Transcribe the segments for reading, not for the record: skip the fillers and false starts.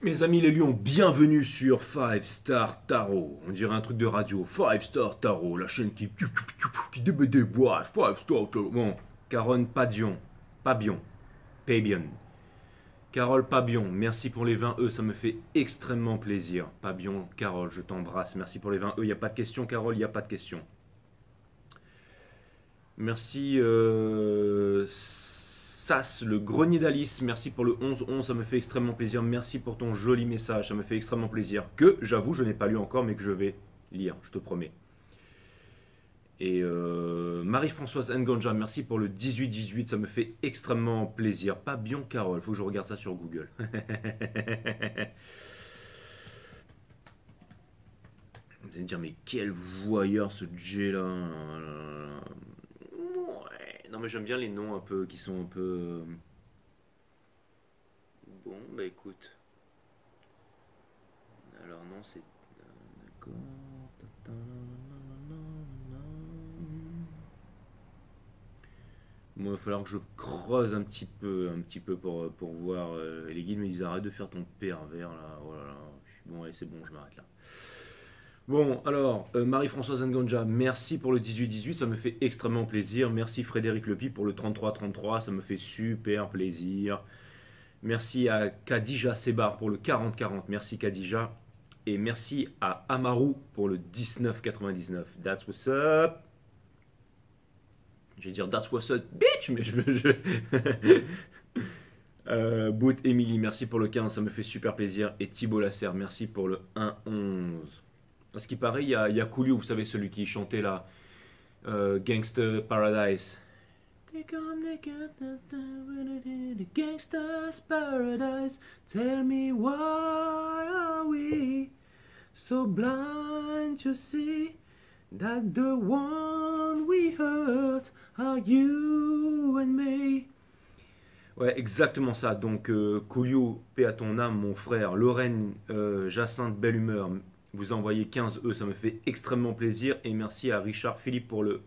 Mes amis les lions, bienvenue sur Five Star Tarot. On dirait un truc de radio. Five Star Tarot, la chaîne qui déboîte. Five Star Tarot. Bon, Caronne Padion. Pabion. Pabion. Carole Pabion, merci pour les 20 E, ça me fait extrêmement plaisir. Pabion, Carole, je t'embrasse. Merci pour les 20 E. Il n'y a pas de question, Carole, il n'y a pas de question. Merci Sas, le grenier d'Alice, merci pour le 11-11, ça me fait extrêmement plaisir. Merci pour ton joli message, ça me fait extrêmement plaisir. Que j'avoue, je n'ai pas lu encore, mais que je vais lire, je te promets. Et Marie-Françoise Nganja, merci pour le 18-18, ça me fait extrêmement plaisir. Pabion Carole, faut que je regarde ça sur Google. Vous allez me dire, mais quel voyeur ce J là. Ouais. Non mais j'aime bien les noms un peu qui sont un peu. Bon bah écoute. Alors non c'est. D'accord. Moi, il va falloir que je creuse un petit peu pour voir. Les guides me disent arrête de faire ton pervers là. Oh là là. Bon, allez, c'est bon, je m'arrête là. Bon, alors, Marie-Françoise Nganja, merci pour le 18-18, ça me fait extrêmement plaisir. Merci Frédéric Lepi pour le 33-33, ça me fait super plaisir. Merci à Khadija Sebar pour le 40-40, merci Khadija. Et merci à Amaru pour le 19-99. That's what's up. Je vais dire that's what's up, bitch, mais Boot Emily, merci pour le 15, ça me fait super plaisir. Et Thibaut Lasserre, merci pour le 1-11. À ce qui paraît, il y a Coolio, vous savez, celui qui chantait là, Gangsta Paradise. Gangsta's Paradise, tell me why are we so blind to see that the one we hurt are you and me. Ouais, exactement ça. Donc, Coolio, paix à ton âme, mon frère. Lorraine, Jacinthe, belle humeur. Vous envoyez 15 E, ça me fait extrêmement plaisir. Et merci à Richard Philippe pour le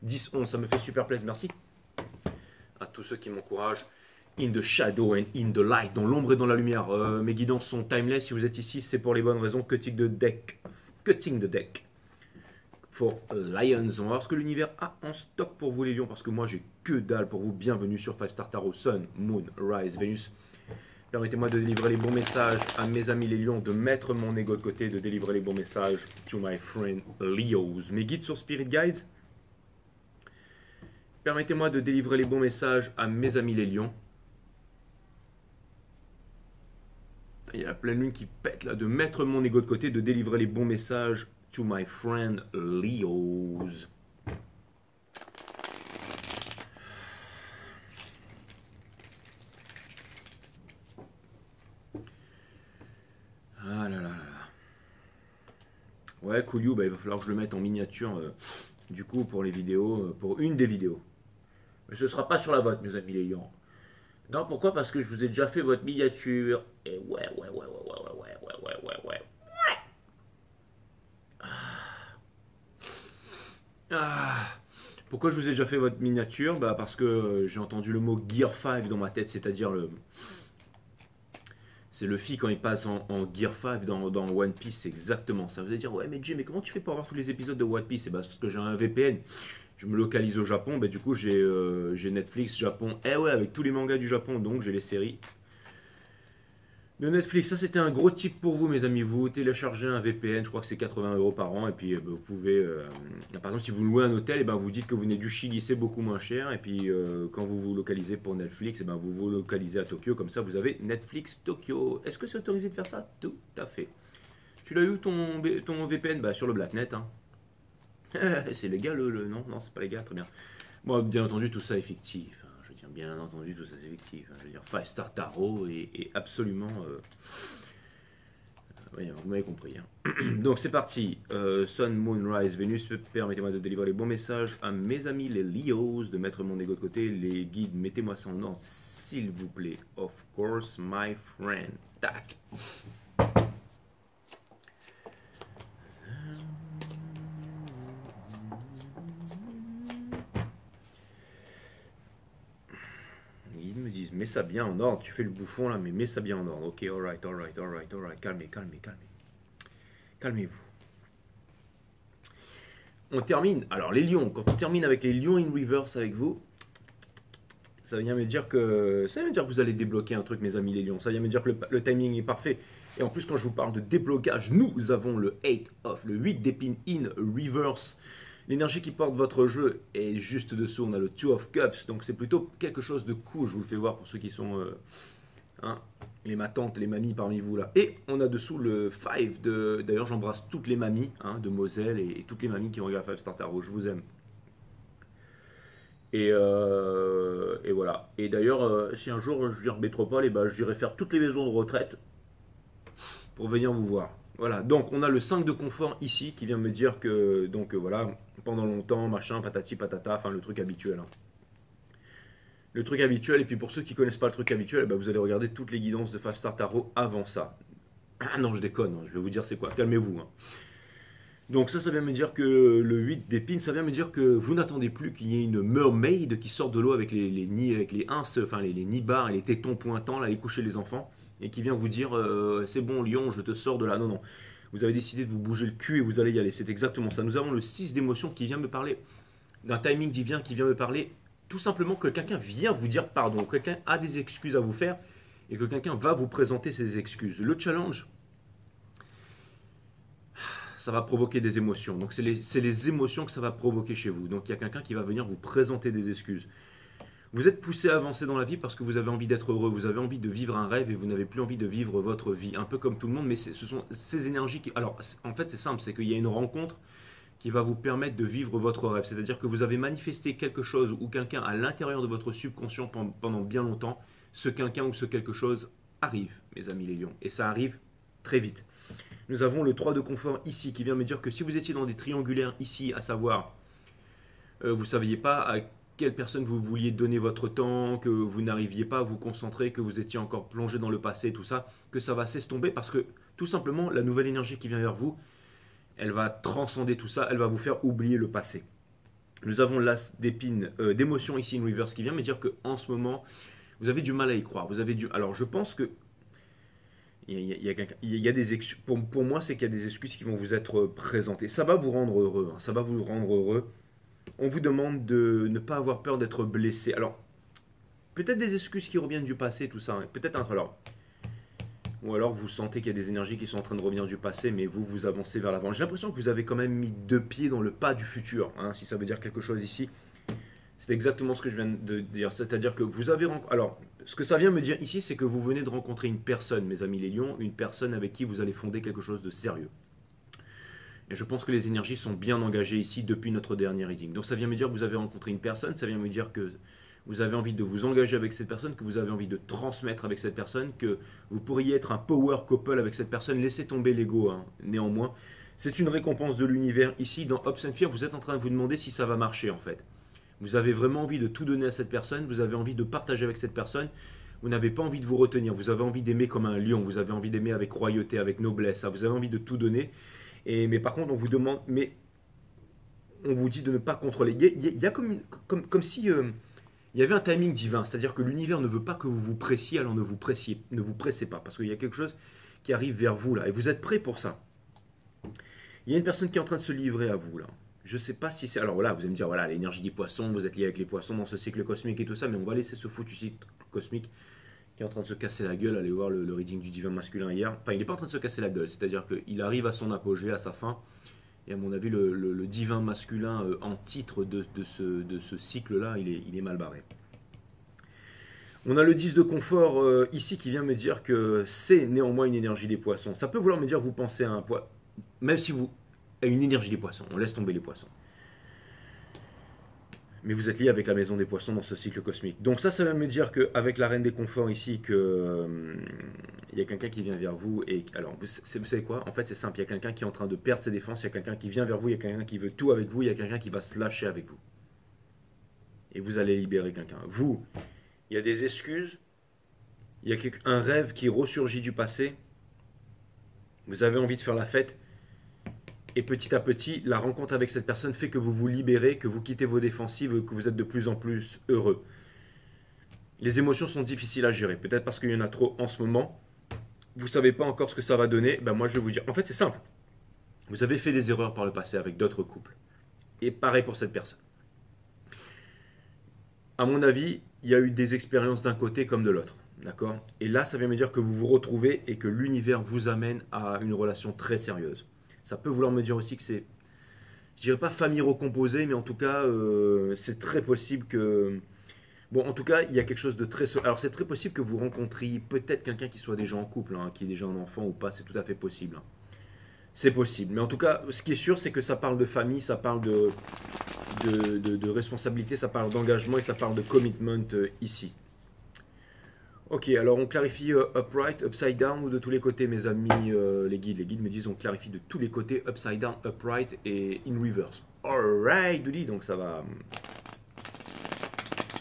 10-11, ça me fait super plaisir. Merci à tous ceux qui m'encouragent. In the shadow and in the light, dans l'ombre et dans la lumière. Mes guidances sont timeless. Si vous êtes ici, c'est pour les bonnes raisons. Cutting the deck. Cutting the deck. For Lions. On va voir ce que l'univers a en stock pour vous les lions, parce que moi j'ai que dalle pour vous. Bienvenue sur Five Star Tarot. Sun, Moon, Rise, Vénus. Permettez-moi de délivrer les bons messages à mes amis les lions, de mettre mon ego de côté, de délivrer les bons messages to my friend Leos. Mes guides sur Spirit Guides. Permettez-moi de délivrer les bons messages à mes amis les lions. Il y a la pleine lune qui pète là, de mettre mon ego de côté, de délivrer les bons messages to my friend Leos. Ah là là là là. Ouais, Coolio, bah, il va falloir que je le mette en miniature du coup pour les vidéos, pour une des vidéos. Mais ce ne sera pas sur la vôtre, mes amis les lions. Non, pourquoi? Parce que je vous ai déjà fait votre miniature. Et ouais. Ah. Pourquoi je vous ai déjà fait votre miniature? Bah parce que j'ai entendu le mot Gear 5 dans ma tête, c'est-à-dire le. C'est Luffy quand il passe en Gear 5 dans One Piece, c'est exactement ça. Vous allez dire, ouais, mais Jay, mais comment tu fais pour avoir tous les épisodes de One Piece? Et bah, c'est parce que j'ai un VPN. Je me localise au Japon, bah, du coup, j'ai Netflix Japon. Eh ouais, avec tous les mangas du Japon, donc j'ai les séries de Netflix. Ça, c'était un gros tip pour vous, mes amis. Vous téléchargez un VPN, je crois que c'est 80 € par an. Et puis, bah, vous pouvez. Par exemple, si vous louez un hôtel, et ben, vous dites que vous venez du Chili, c'est beaucoup moins cher. Et puis, quand vous vous localisez pour Netflix, et ben, vous vous localisez à Tokyo. Comme ça, vous avez Netflix Tokyo. Est-ce que c'est autorisé de faire ça? Tout à fait. Tu l'as eu ton VPN? Bah, sur le Blacknet. Hein. C'est légal, non, non, c'est pas légal, très bien. Bon, bien entendu, tout ça est fictif. Hein. Je veux dire, bien entendu, tout ça c'est fictif. Hein. Je veux dire, Five Star Tarot est absolument. Oui, vous m'avez compris. Hein. Donc c'est parti. Sun, Moon, Rise, Vénus. Permettez-moi de délivrer les bons messages à mes amis les Leos, de mettre mon ego de côté. Les guides, mettez-moi ça en ordre, s'il vous plaît. Of course, my friend. Tac. mets ça bien en ordre. Tu fais le bouffon là, mais mets ça bien en ordre. Ok, alright. Calmez. Calmez-vous. On termine. Alors, les lions. Quand on termine avec les lions in reverse avec vous, ça vient me dire que vous allez débloquer un truc, mes amis les lions. Ça vient me dire que le timing est parfait. Et en plus, quand je vous parle de déblocage, nous avons le 8 off, le 8 d'épines in reverse. L'énergie qui porte votre jeu est juste dessous. On a le 2 of cups. Donc, c'est plutôt quelque chose de cool. Je vous le fais voir pour ceux qui sont les matantes, les mamies parmi vous là. Et on a dessous le 5 de. D'ailleurs, j'embrasse toutes les mamies de Moselle et toutes les mamies qui regardent 5 Star Tarot. Je vous aime. Et voilà. Et d'ailleurs, si un jour je viens en métropole, et ben, j'irai faire toutes les maisons de retraite pour venir vous voir. Voilà. Donc, on a le 5 de confort ici qui vient me dire que, donc voilà, pendant longtemps, machin, patati patata, enfin le truc habituel. Le truc habituel, et puis pour ceux qui ne connaissent pas le truc habituel, ben, vous allez regarder toutes les guidances de 5 Star Tarot avant ça. Ah non, je déconne, je vais vous dire c'est quoi. Calmez-vous. Donc ça vient me dire que le 8 d'épines, ça vient me dire que vous n'attendez plus qu'il y ait une mermaid qui sorte de l'eau avec les nids, avec les ins, enfin les nids barres et les tétons pointants, là, aller coucher les enfants, et qui vient vous dire c'est bon lion, je te sors de là. Non, non. Vous avez décidé de vous bouger le cul et vous allez y aller. C'est exactement ça. Nous avons le 6 d'émotion qui vient me parler d'un timing divin, qui vient me parler tout simplement que quelqu'un vient vous dire pardon, que quelqu'un a des excuses à vous faire et que quelqu'un va vous présenter ses excuses. Le challenge, ça va provoquer des émotions. Donc c'est les émotions que ça va provoquer chez vous. Donc il y a quelqu'un qui va venir vous présenter des excuses. Vous êtes poussé à avancer dans la vie parce que vous avez envie d'être heureux, vous avez envie de vivre un rêve et vous n'avez plus envie de vivre votre vie. Un peu comme tout le monde, mais ce sont ces énergies qui... Alors en fait c'est simple, c'est qu'il y a une rencontre qui va vous permettre de vivre votre rêve. C'est-à-dire que vous avez manifesté quelque chose ou quelqu'un à l'intérieur de votre subconscient pendant bien longtemps. Ce quelqu'un ou ce quelque chose arrive, mes amis les lions. Et ça arrive très vite. Nous avons le 3 de confort ici qui vient me dire que si vous étiez dans des triangulaires ici, à savoir, vous ne saviez pas à quelle personne vous vouliez donner votre temps, que vous n'arriviez pas à vous concentrer, que vous étiez encore plongé dans le passé, tout ça, que ça va s'estomper parce que tout simplement la nouvelle énergie qui vient vers vous, elle va transcender tout ça, elle va vous faire oublier le passé. Nous avons l'as d'épines, d'émotion ici in reverse qui vient me dire qu'en ce moment, vous avez du mal à y croire. Alors je pense que il y a des excuses. Pour moi, c'est qu'il y a des excuses qui vont vous être présentées. Ça va vous rendre heureux. Ça va vous rendre heureux. On vous demande de ne pas avoir peur d'être blessé. Alors, peut-être des excuses qui reviennent du passé, tout ça. Peut-être ou alors vous sentez qu'il y a des énergies qui sont en train de revenir du passé, mais vous avancez vers l'avant. J'ai l'impression que vous avez quand même mis 2 pieds dans le pas du futur. Si ça veut dire quelque chose ici. C'est exactement ce que je viens de dire. C'est-à-dire que vous avez... Alors, ce que ça vient me dire ici, c'est que vous venez de rencontrer une personne, mes amis les lions, une personne avec qui vous allez fonder quelque chose de sérieux. Et je pense que les énergies sont bien engagées ici depuis notre dernier reading. Donc ça vient me dire que vous avez rencontré une personne, ça vient me dire que vous avez envie de vous engager avec cette personne, que vous avez envie de transmettre avec cette personne, que vous pourriez être un power couple avec cette personne. Laissez tomber l'ego, néanmoins. C'est une récompense de l'univers. Ici, dans Hopes and Fear, vous êtes en train de vous demander si ça va marcher, en fait. Vous avez vraiment envie de tout donner à cette personne, vous avez envie de partager avec cette personne, vous n'avez pas envie de vous retenir, vous avez envie d'aimer comme un lion, vous avez envie d'aimer avec royauté, avec noblesse, vous avez envie de tout donner. Mais par contre, on vous demande, mais on vous dit de ne pas contrôler. Il y a comme si il y avait un timing divin, c'est-à-dire que l'univers ne veut pas que vous vous pressiez, alors ne vous pressez pas, parce qu'il y a quelque chose qui arrive vers vous là, et vous êtes prêts pour ça. Il y a une personne qui est en train de se livrer à vous là. Je ne sais pas si c'est... Alors là, vous allez me dire, voilà, l'énergie des poissons, vous êtes lié avec les poissons dans ce cycle cosmique et tout ça, mais on va laisser ce foutu cycle cosmique qui est en train de se casser la gueule. Allez voir le reading du divin masculin hier. Enfin, il n'est pas en train de se casser la gueule, c'est-à-dire qu'il arrive à son apogée, à sa fin. Et à mon avis, le divin masculin en titre de ce cycle-là, il est mal barré. On a le 10 de confort ici qui vient me dire que c'est néanmoins une énergie des poissons. Ça peut vouloir me dire, vous pensez à un poisson, même si vous... à une énergie des poissons, on laisse tomber les poissons. Mais vous êtes lié avec la maison des poissons dans ce cycle cosmique. Donc ça va me dire qu'avec la reine des conforts ici, il y a quelqu'un qui vient vers vous. Et alors, vous savez quoi? En fait, c'est simple. Il y a quelqu'un qui est en train de perdre ses défenses. Il y a quelqu'un qui vient vers vous. Il y a quelqu'un qui veut tout avec vous. Il y a quelqu'un qui va se lâcher avec vous. Et vous allez libérer quelqu'un. Vous, il y a des excuses. Il y a un rêve qui ressurgit du passé. Vous avez envie de faire la fête. Et petit à petit, la rencontre avec cette personne fait que vous vous libérez, que vous quittez vos défensives, que vous êtes de plus en plus heureux. Les émotions sont difficiles à gérer. Peut-être parce qu'il y en a trop en ce moment. Vous ne savez pas encore ce que ça va donner. Ben moi, je vais vous dire. En fait, c'est simple. Vous avez fait des erreurs par le passé avec d'autres couples. Et pareil pour cette personne. À mon avis, il y a eu des expériences d'un côté comme de l'autre. D'accord? Et là, ça vient me dire que vous vous retrouvez et que l'univers vous amène à une relation très sérieuse. Ça peut vouloir me dire aussi que c'est, je dirais pas famille recomposée, mais en tout cas, c'est très possible que... Bon, en tout cas, il y a quelque chose de très... Alors, c'est très possible que vous rencontriez peut-être quelqu'un qui soit déjà en couple, hein, qui est déjà un enfant ou pas, c'est tout à fait possible, hein. C'est possible. Mais en tout cas, ce qui est sûr, c'est que ça parle de famille, ça parle de responsabilité, ça parle d'engagement et ça parle de commitment ici. Ok, alors on clarifie upright, upside down ou de tous les côtés, mes amis, les guides. Les guides me disent on clarifie de tous les côtés, upside down, upright et in reverse. Alright, Doody, donc ça va.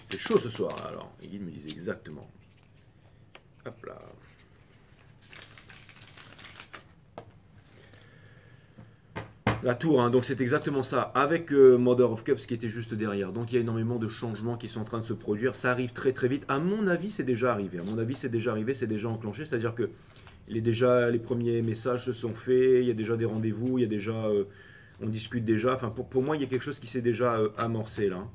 C'est chaud ce soir, alors. Les guides me disent exactement. Hop là. La tour, hein, donc c'est exactement ça, avec Mother of Cups qui était juste derrière. Donc il y a énormément de changements qui sont en train de se produire. Ça arrive très très vite. À mon avis, c'est déjà arrivé. À mon avis, c'est déjà arrivé, c'est déjà enclenché. C'est-à-dire que les premiers messages se sont faits, il y a déjà des rendez-vous, il y a déjà, on discute déjà. Enfin, pour moi, il y a quelque chose qui s'est déjà amorcé là.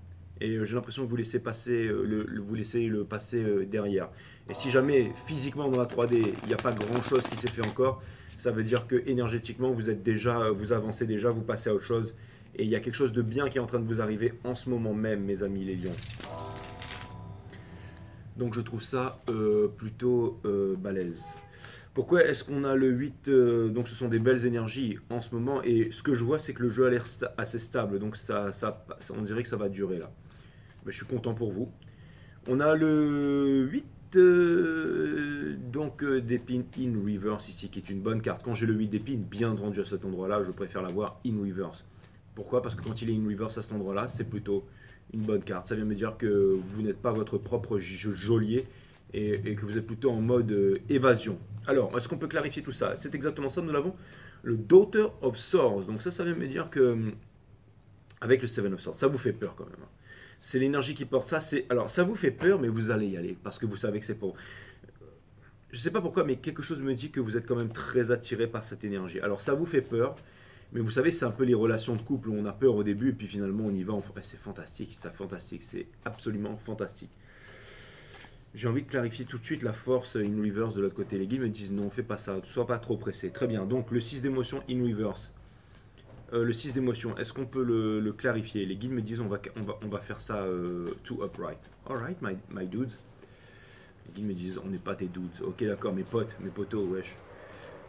Et j'ai l'impression que vous laissez passer, vous laissez le passer derrière. Et si jamais physiquement dans la 3D, il n'y a pas grand-chose qui s'est fait encore, ça veut dire que énergétiquement vous êtes déjà, vous avancez déjà, vous passez à autre chose. Et il y a quelque chose de bien qui est en train de vous arriver en ce moment même, mes amis les lions. Donc je trouve ça plutôt balèze. Pourquoi est-ce qu'on a le 8 donc ce sont des belles énergies en ce moment. Et ce que je vois, c'est que le jeu a l'air assez stable. Donc on dirait que ça va durer là. Mais je suis content pour vous. On a le 8 donc d'épines in reverse ici, qui est une bonne carte. Quand j'ai le 8 d'épines bien rendu à cet endroit-là, je préfère l'avoir in reverse. Pourquoi? Parce que quand il est in reverse à cet endroit-là, c'est plutôt une bonne carte. Ça vient me dire que vous n'êtes pas votre propre geôlier et que vous êtes plutôt en mode évasion. Alors, est-ce qu'on peut clarifier tout ça? C'est exactement ça, nous l'avons. Le Daughter of Swords. Donc ça vient me dire que avec le Seven of Swords, ça vous fait peur quand même, hein. C'est l'énergie qui porte ça. Alors, ça vous fait peur, mais vous allez y aller parce que vous savez que c'est pour. Je ne sais pas pourquoi, mais quelque chose me dit que vous êtes quand même très attiré par cette énergie. Alors, ça vous fait peur, mais vous savez, c'est un peu les relations de couple où on a peur au début et puis finalement on y va. C'est fantastique, c'est fantastique, c'est absolument fantastique. J'ai envie de clarifier tout de suite la force in reverse de l'autre côté. Les guides me disent non, fais pas ça, sois pas trop pressé. Très bien, donc le 6 d'émotion in reverse. Le 6 d'émotion, est-ce qu'on peut le clarifier? Les guides me disent on va faire ça to upright. Alright, my dudes. Les guides me disent on n'est pas tes dudes. Ok, d'accord, mes potes, mes potos, wesh.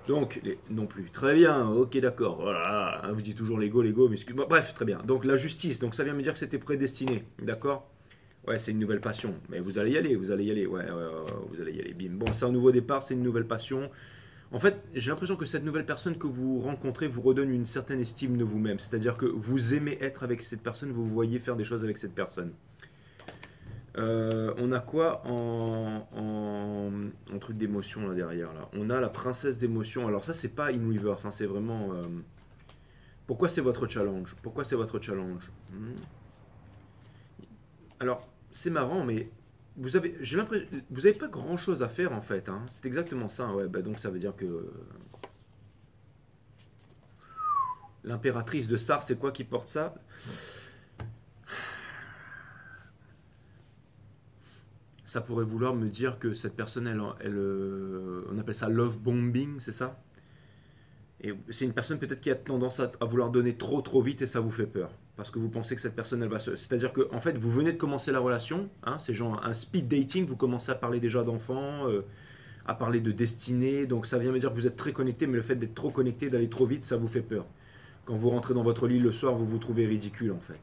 Donc, non plus. Très bien, ok, d'accord. Voilà, hein, vous dites toujours l'ego, mais excuse-moi. Bref, très bien. Donc, la justice, donc ça vient me dire que c'était prédestiné. D'accord? Ouais, c'est une nouvelle passion. Mais vous allez y aller, vous allez y aller. Ouais, vous allez y aller. Bim. Bon, c'est un nouveau départ, c'est une nouvelle passion. En fait, j'ai l'impression que cette nouvelle personne que vous rencontrez vous redonne une certaine estime de vous-même. C'est-à-dire que vous aimez être avec cette personne, vous voyez faire des choses avec cette personne. On a quoi en truc d'émotion là derrière là? On a la princesse d'émotion. Alors ça c'est pas in reverse, hein, c'est vraiment... Pourquoi c'est votre challenge? Pourquoi c'est votre challenge? Alors c'est marrant mais j'ai l'impression, vous n'avez pas grand chose à faire en fait, hein. C'est exactement ça, ouais, bah donc ça veut dire que l'impératrice de Sar, c'est quoi qui porte ça? Ça pourrait vouloir me dire que cette personne, on appelle ça love bombing, c'est ça? Et c'est une personne peut-être qui a tendance à vouloir donner trop vite et ça vous fait peur. Parce que vous pensez que cette personne, elle va se... C'est-à-dire que, en fait, vous venez de commencer la relation, hein, c'est genre un speed dating, vous commencez à parler déjà d'enfants, à parler de destinée, donc ça vient me dire que vous êtes très connecté, mais le fait d'être trop connecté, d'aller trop vite, ça vous fait peur. Quand vous rentrez dans votre lit le soir, vous vous trouvez ridicule, en fait.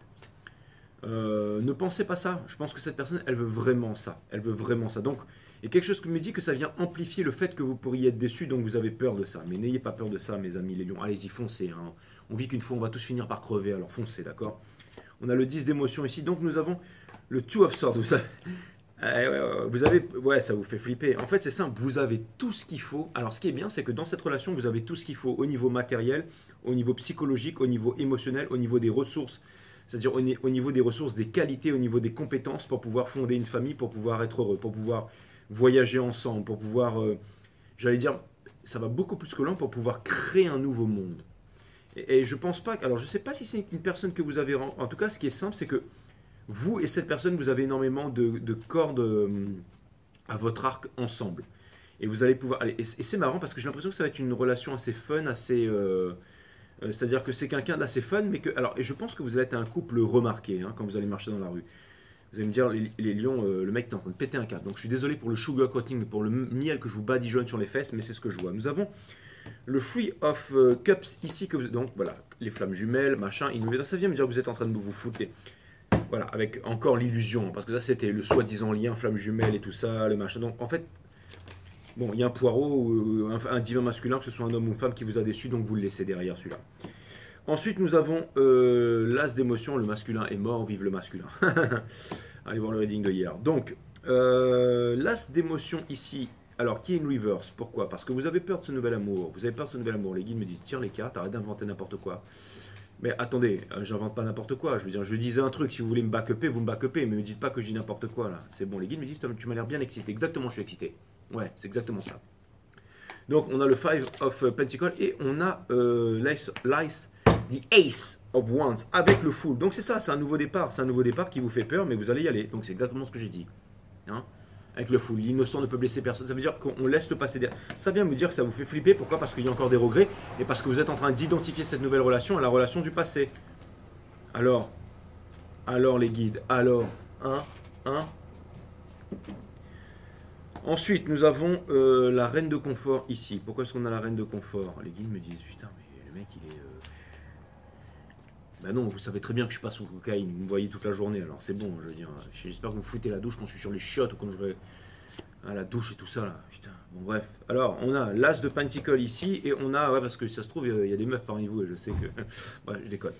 Ne pensez pas ça. Je pense que cette personne, elle veut vraiment ça. Elle veut vraiment ça. Donc, il y a quelque chose qui me dit que ça vient amplifier le fait que vous pourriez être déçu, donc vous avez peur de ça. Mais n'ayez pas peur de ça, mes amis les lions. Allez-y, foncez, hein. On vit qu'une fois, on va tous finir par crever, alors foncez, d'accord? On a le 10 d'émotion ici, donc nous avons le 2 of Swords. Ouais, ça vous fait flipper. En fait, c'est simple, vous avez tout ce qu'il faut. Alors, ce qui est bien, c'est que dans cette relation, vous avez tout ce qu'il faut au niveau matériel, au niveau psychologique, au niveau émotionnel, au niveau des ressources C'est-à-dire au niveau des ressources, des qualités, au niveau des compétences pour pouvoir fonder une famille, pour pouvoir être heureux, pour pouvoir voyager ensemble, pour pouvoir, j'allais dire, ça va beaucoup plus que loin pour pouvoir créer un nouveau monde. Et je pense pas, alors je sais pas si c'est une personne que vous avez, en tout cas ce qui est simple, c'est que vous et cette personne, vous avez énormément de cordes à votre arc ensemble. Et vous allez pouvoir, et c'est marrant parce que j'ai l'impression que ça va être une relation assez fun, assez... c'est-à-dire que c'est quelqu'un d'assez fun, mais que. Alors, et je pense que vous allez être un couple remarqué hein, quand vous allez marcher dans la rue. Vous allez me dire, les lions, le mec est en train de péter un câble. Donc, je suis désolé pour le sugar coating, pour le miel que je vous badigeonne sur les fesses, mais c'est ce que je vois. Nous avons le Free of Cups ici. Donc, voilà, les flammes jumelles, machin. Ça vient me dire que vous êtes en train de vous foutre. Voilà, avec encore l'illusion, hein, parce que ça, c'était le soi-disant lien, flammes jumelles et tout ça, le machin. Donc, en fait. Bon, il y a un poireau ou un divin masculin, que ce soit un homme ou une femme qui vous a déçu, donc vous le laissez derrière celui-là. Ensuite, nous avons l'as d'émotion, le masculin est mort, vive le masculin. Allez voir le reading de hier. Donc, l'as d'émotion ici, alors qui est une reverse? Pourquoi? Parce que vous avez peur de ce nouvel amour. Vous avez peur de ce nouvel amour. Les guides me disent, tire les cartes, arrête d'inventer n'importe quoi. Mais attendez, j'invente pas n'importe quoi. Je veux dire, je disais un truc, si vous voulez me back-upper, vous me back-upper, mais ne me dites pas que je dis n'importe quoi là. C'est bon, les guides me disent, tu m'as l'air bien excité. Exactement, je suis excité. Ouais, c'est exactement ça. Donc, on a le Five of Pentacles et on a the Ace of Wands avec le Fool. Donc, c'est ça, c'est un nouveau départ. C'est un nouveau départ qui vous fait peur, mais vous allez y aller. Donc, c'est exactement ce que j'ai dit. Hein, avec le Fool. L'innocent ne peut blesser personne. Ça veut dire qu'on laisse le passé derrière. Ça vient me dire que ça vous fait flipper. Pourquoi? Parce qu'il y a encore des regrets et parce que vous êtes en train d'identifier cette nouvelle relation à la relation du passé. Alors les guides, hein. Ensuite, nous avons la reine de confort ici. Pourquoi est-ce qu'on a la reine de confort? Les guides me disent, putain, mais le mec, il est... Ben non, vous savez très bien que je suis pas sous cocaïne. Vous me voyez toute la journée, alors c'est bon, je veux dire. J'espère que vous foutez la douche quand je suis sur les chiottes ou quand je vais à la douche et tout ça, là. Putain, bon, bref. Alors, on a l'as de Pentacle ici, et on a... Ouais, parce que ça se trouve, il y a des meufs parmi vous, et je sais que... Ouais, je déconne.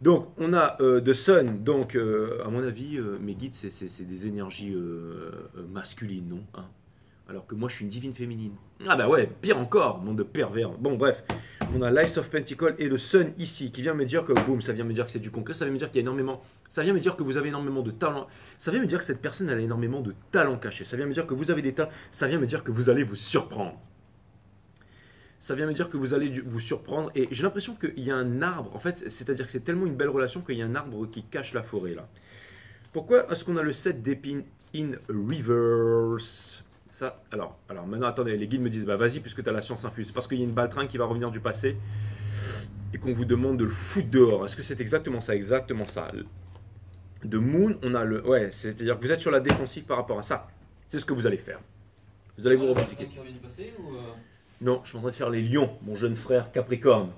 Donc, on a The Sun. Donc, à mon avis, mes guides, c'est des énergies masculines, non hein? Alors que moi, je suis une divine féminine. Ah bah ouais, pire encore, monde de pervers. Bon, bref, on a l'Ice of Pentacle et le Sun ici, qui vient me dire que, boum, ça vient me dire que c'est du concret, ça vient me dire qu'il y a énormément... Ça vient me dire que vous avez énormément de talent. Ça vient me dire que cette personne, elle a énormément de talent caché. Ça vient me dire que vous avez des talents. Ça vient me dire que vous allez vous surprendre. Ça vient me dire que vous allez vous surprendre. Et j'ai l'impression qu'il y a un arbre. En fait, c'est-à-dire que c'est tellement une belle relation qu'il y a un arbre qui cache la forêt, là. Pourquoi est-ce qu'on a le 7 d'épines in reverse? Ça, alors maintenant, attendez, les guides me disent, bah vas-y, puisque tu as la science infuse. C'est parce qu'il y a une baltringue qui va revenir du passé et qu'on vous demande de le foutre dehors. Est-ce que c'est exactement ça? Exactement ça. De Moon, on a le... Ouais, c'est-à-dire que vous êtes sur la défensive par rapport à ça. C'est ce que vous allez faire. Vous allez vous revendiquer. Non, je suis en train de faire les lions, mon jeune frère Capricorne.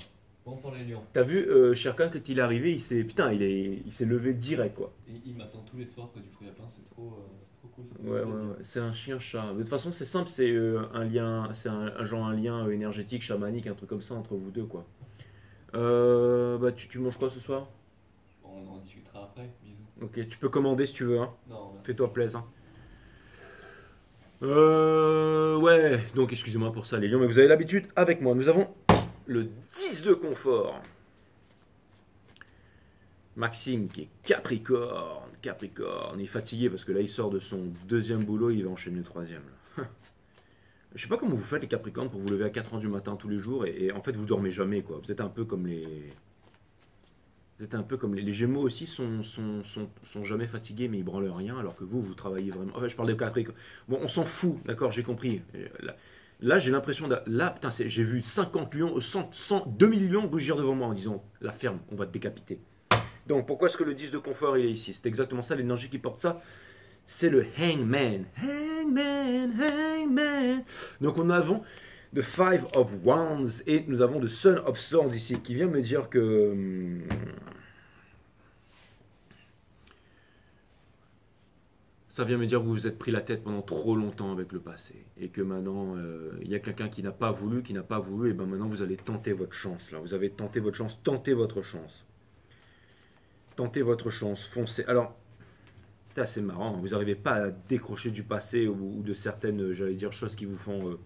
Bonsoir les lions. T'as vu, Sherkan, quand il est arrivé, il s'est levé direct, quoi. Et il m'attend tous les soirs près du fruit à pain, c'est trop cool. Ouais, c'est un chien-chat. De toute façon, c'est simple, c'est un lien, c'est un lien énergétique, chamanique, un truc comme ça entre vous deux, quoi. Bah, tu manges quoi ce soir? On en discutera après, bisous. Ok, tu peux commander si tu veux, hein. Non, fais-toi plaisir. Ouais, donc excusez-moi pour ça, les lions, mais vous avez l'habitude avec moi. Nous avons le 10 de confort. Maxime qui est Capricorne, il est fatigué parce que là il sort de son deuxième boulot, il va enchaîner le troisième. Je sais pas comment vous faites les Capricornes pour vous lever à 4h du matin tous les jours et en fait vous dormez jamais quoi. Vous êtes un peu comme les... Vous êtes un peu comme les Gémeaux aussi sont jamais fatigués mais ils branlent rien alors que vous travaillez vraiment. Enfin je parle des Capricornes. Bon on s'en fout, d'accord, j'ai compris. Là j'ai l'impression là putain j'ai vu 50 lions, 2000 lions rougir devant moi en disant la ferme, on va te décapiter. Donc pourquoi est-ce que le 10 de confort il est ici? C'est exactement ça, l'énergie qui porte ça. C'est le Hangman. Hangman. Donc nous avons The Five of Wands et nous avons The Son of Swords ici qui vient me dire que... Ça vient me dire que vous vous êtes pris la tête pendant trop longtemps avec le passé et que maintenant il y a quelqu'un qui n'a pas voulu, et ben maintenant vous allez tenter votre chance là. Vous avez tenté votre chance, tentez votre chance. Tentez votre chance, foncez. Alors, c'est marrant, vous n'arrivez pas à décrocher du passé ou de certaines, j'allais dire, choses qui vous font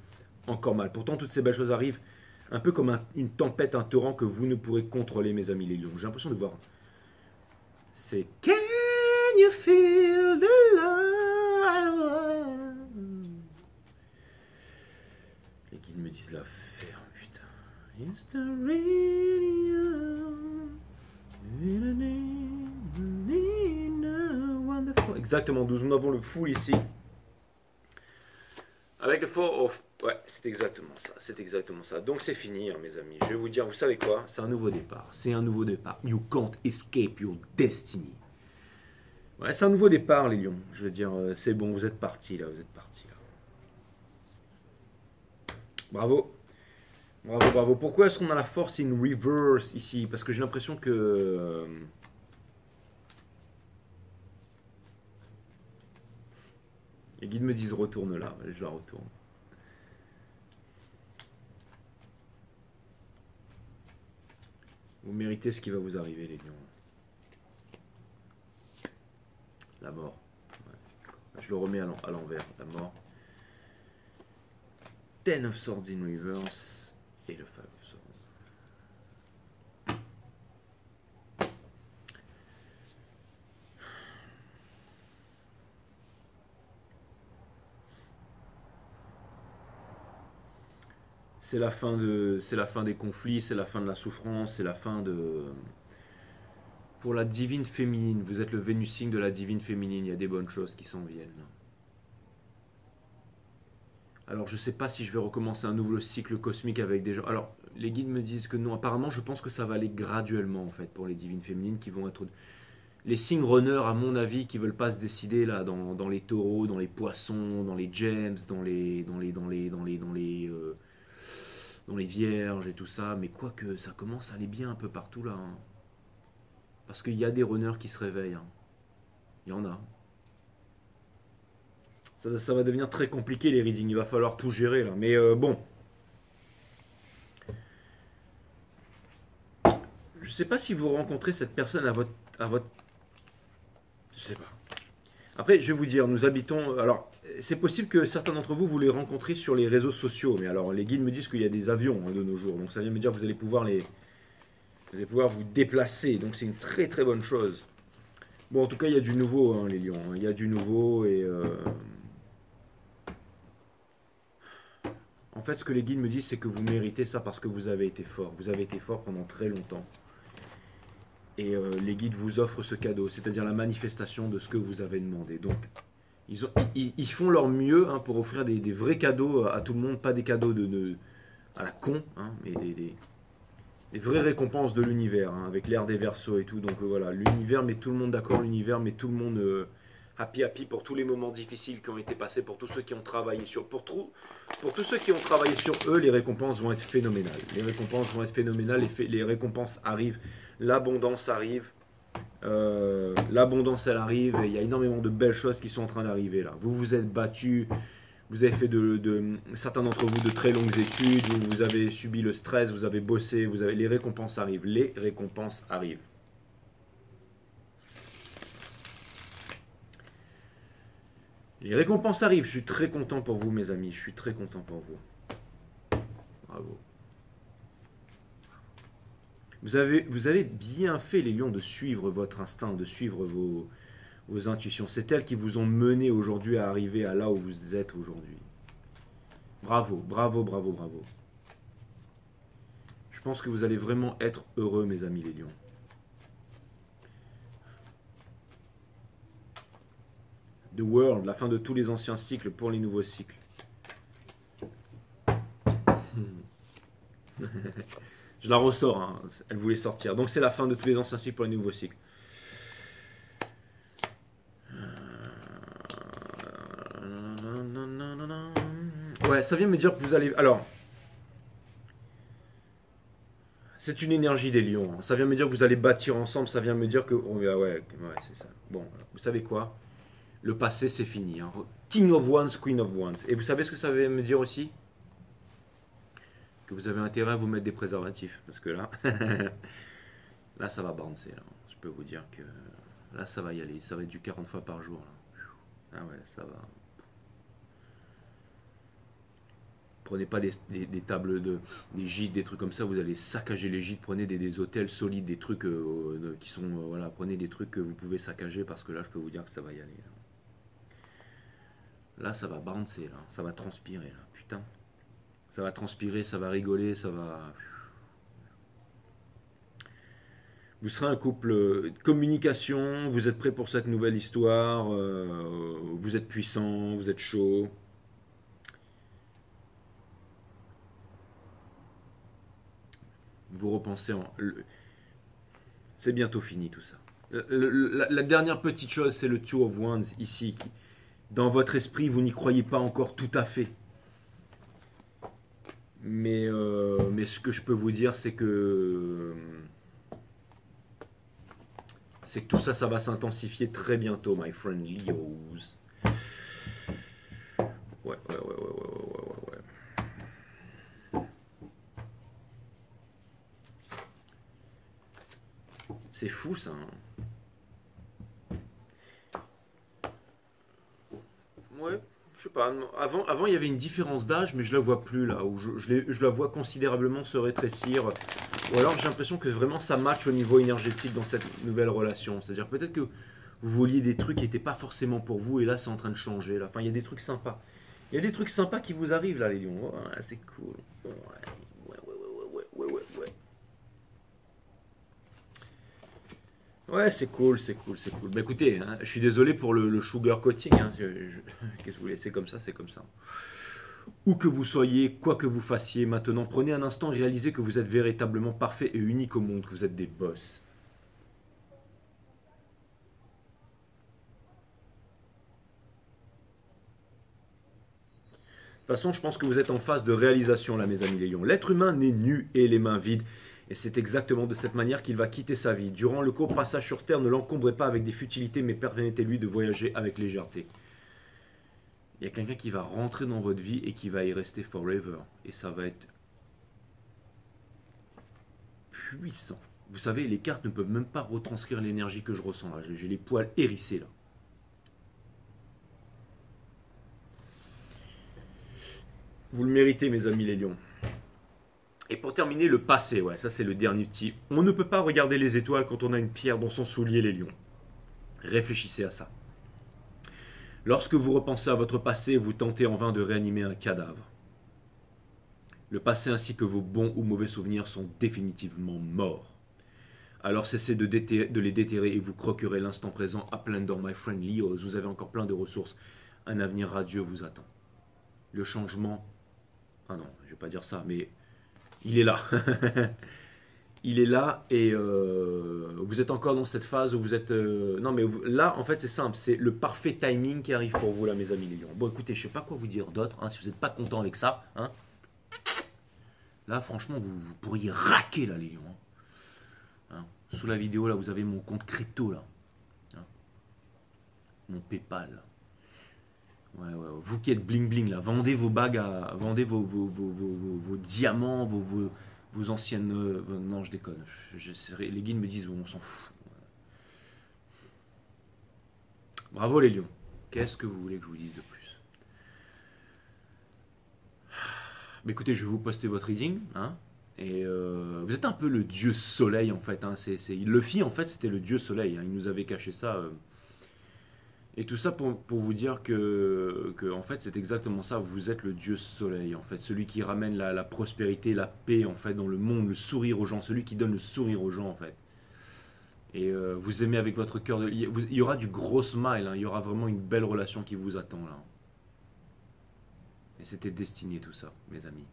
encore mal. Pourtant, toutes ces belles choses arrivent un peu comme une tempête, un torrent que vous ne pourrez contrôler, mes amis les lions. J'ai l'impression de voir C'est Can you feel the love? Les guides me disent la ferme, putain. It's the radio. Wonderful. Exactement, nous avons le full ici. Avec le 4 of... Ouais, c'est exactement ça, c'est exactement ça. Donc c'est fini, hein, mes amis. Je vais vous dire, vous savez quoi? C'est un nouveau départ. C'est un nouveau départ. You can't escape your destiny. Ouais, c'est un nouveau départ, les lions. Je veux dire, c'est bon, vous êtes partis là, vous êtes partis là. Bravo. Bravo, bravo. Pourquoi est-ce qu'on a la force in reverse ici? Parce que j'ai l'impression que... les guides me disent retourne là, je la retourne. Vous méritez ce qui va vous arriver, les lions. La mort. Ouais. Je le remets à l'envers, la mort. Ten of Swords in reverse et le Five of Swords. C'est la fin des conflits, c'est la fin de la souffrance, c'est la fin de... Pour la divine féminine, vous êtes le Vénusing de la divine féminine, il y a des bonnes choses qui s'en viennent. Alors je sais pas si je vais recommencer un nouveau cycle cosmique avec des gens. Alors les guides me disent que non, apparemment je pense que ça va aller graduellement en fait pour les divines féminines qui vont être... Les signes runners à mon avis qui veulent pas se décider là dans les taureaux, dans les poissons, dans les gems, dans les vierges et tout ça, mais quoique ça commence à aller bien un peu partout là. Hein. Parce qu'il y a des runners qui se réveillent. Hein. Il y en a. Ça va devenir très compliqué les readings, il va falloir tout gérer là. Mais bon. Je sais pas si vous rencontrez cette personne à votre... Je sais pas. Après, je vais vous dire, nous habitons... Alors, c'est possible que certains d'entre vous, vous les rencontrez sur les réseaux sociaux. Mais alors, les guides me disent qu'il y a des avions hein, de nos jours. Donc, ça vient me dire que vous allez pouvoir vous déplacer. Donc, c'est une très très bonne chose. Bon, en tout cas, il y a du nouveau, hein, les lions. Hein. Il y a du nouveau et... En fait, ce que les guides me disent, c'est que vous méritez ça parce que vous avez été fort. Vous avez été fort pendant très longtemps. Et les guides vous offrent ce cadeau, c'est-à-dire la manifestation de ce que vous avez demandé. Donc, ils font leur mieux hein, pour offrir des vrais cadeaux à tout le monde, pas des cadeaux à la con, hein, mais des vraies récompenses de l'univers, hein, avec l'ère des Verseaux et tout. Donc voilà, l'univers met tout le monde d'accord, l'univers met tout le monde happy pour tous les moments difficiles qui ont été passés, pour tous ceux qui ont travaillé pour tous ceux qui ont travaillé sur eux, les récompenses vont être phénoménales. Les récompenses vont être phénoménales, les récompenses arrivent. L'abondance arrive, l'abondance elle arrive, et il y a énormément de belles choses qui sont en train d'arriver là. Vous vous êtes battus, vous avez fait certains d'entre vous de très longues études, vous avez subi le stress, vous avez bossé, les récompenses arrivent, les récompenses arrivent. Les récompenses arrivent, je suis très content pour vous mes amis, je suis très content pour vous. Bravo. Vous avez bien fait, les lions, de suivre votre instinct, de suivre vos intuitions. C'est elles qui vous ont mené aujourd'hui à arriver à là où vous êtes aujourd'hui. Bravo, bravo, bravo, bravo. Je pense que vous allez vraiment être heureux, mes amis, les lions. The World, la fin de tous les anciens cycles pour les nouveaux cycles. Je la ressors, hein. Elle voulait sortir. Donc c'est la fin de tous les anciens cycles pour les nouveaux cycles. Ouais, ça vient me dire que vous allez... Alors, c'est une énergie des lions. Hein. Ça vient me dire que vous allez bâtir ensemble. Ça vient me dire que... Oh, ouais, c'est ça. Bon, vous savez quoi? Le passé, c'est fini. Hein. King of Wands, Queen of Wands. Et vous savez ce que ça vient me dire aussi? Que vous avez intérêt à vous mettre des préservatifs. Parce que là, là ça va bouncer. Là. Je peux vous dire que là, ça va y aller. Ça va être du 40 fois par jour. Là. Ah ouais, ça va. Prenez pas des tables, des gîtes, des trucs comme ça, vous allez saccager les gîtes. Prenez des hôtels solides, des trucs qui sont. Voilà, prenez des trucs que vous pouvez saccager parce que là, je peux vous dire que ça va y aller. Là, ça va bouncer, là. Ça va transpirer, là. Putain. Ça va transpirer, ça va rigoler, ça va. Vous serez un couple de communication, vous êtes prêt pour cette nouvelle histoire, vous êtes puissant, vous êtes chaud. Vous repensez en... C'est bientôt fini tout ça. La dernière petite chose, c'est le Two of Wands ici. Dans votre esprit, vous n'y croyez pas encore tout à fait. Mais ce que je peux vous dire, c'est que tout ça, ça va s'intensifier très bientôt, my friend Leos. Ouais. C'est fou ça. Ouais, je sais pas. Avant, il y avait une différence d'âge, mais je la vois plus là. Où je la vois considérablement se rétrécir. Ou alors j'ai l'impression que vraiment ça match au niveau énergétique dans cette nouvelle relation. C'est-à-dire peut-être que vous vouliez des trucs qui n'étaient pas forcément pour vous et là c'est en train de changer. Là. Enfin, il y a des trucs sympas. Il y a des trucs sympas qui vous arrivent là, les lions. Ouais, c'est cool. Ouais. Ouais, c'est cool. Bah écoutez, hein, je suis désolé pour le sugar coating. Hein, qu'est-ce que vous voulez, c'est comme ça, c'est comme ça. Où que vous soyez, quoi que vous fassiez, maintenant, prenez un instant et réalisez que vous êtes véritablement parfait et unique au monde, que vous êtes des boss. De toute façon, je pense que vous êtes en phase de réalisation là, mes amis les lions. L'être humain n'est nu et les mains vides. Et c'est exactement de cette manière qu'il va quitter sa vie. Durant le court passage sur Terre, ne l'encombrez pas avec des futilités, mais permettez-lui de voyager avec légèreté. Il y a quelqu'un qui va rentrer dans votre vie et qui va y rester forever. Et ça va être puissant. Vous savez, les cartes ne peuvent même pas retranscrire l'énergie que je ressens là. J'ai les poils hérissés là. Vous le méritez, mes amis les lions. Et pour terminer, le passé, ouais, ça c'est le dernier petit. On ne peut pas regarder les étoiles quand on a une pierre dans son soulier, les lions. Réfléchissez à ça. Lorsque vous repensez à votre passé, vous tentez en vain de réanimer un cadavre. Le passé ainsi que vos bons ou mauvais souvenirs sont définitivement morts. Alors cessez de les déterrer et vous croquerez l'instant présent à pleines dents, my friend Leos. Vous avez encore plein de ressources. Un avenir radieux vous attend. Le changement... Ah non, je ne vais pas dire ça, mais... Il est là. Il est là et vous êtes encore dans cette phase où vous êtes... non mais là en fait c'est simple, c'est le parfait timing qui arrive pour vous là mes amis les lions. Bon écoutez, je sais pas quoi vous dire d'autre, hein, si vous n'êtes pas content avec ça. Hein. Là franchement vous pourriez raquer là les lions. Hein. Sous la vidéo là vous avez mon compte crypto là. Hein. Mon Paypal là. Ouais. Vous qui êtes bling bling là, vendez vos bagues, vendez vos diamants, vos anciennes... non, je déconne. Les guides me disent, bon, on s'en fout. Bravo les lions. Qu'est-ce que vous voulez que je vous dise de plus? Mais écoutez, je vais vous poster votre reading. Hein, et vous êtes un peu le dieu soleil en fait. Hein, Luffy en fait c'était le dieu soleil. Hein, il nous avait caché ça. Et tout ça pour vous dire que en fait c'est exactement ça, vous êtes le dieu soleil en fait, celui qui ramène la prospérité, la paix en fait dans le monde, le sourire aux gens, celui qui donne le sourire aux gens en fait. Et vous aimez avec votre cœur, il y aura du gros smile, hein, il y aura vraiment une belle relation qui vous attend là. Et c'était destiné tout ça, mes amis.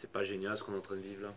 C'est pas génial ce qu'on est en train de vivre là.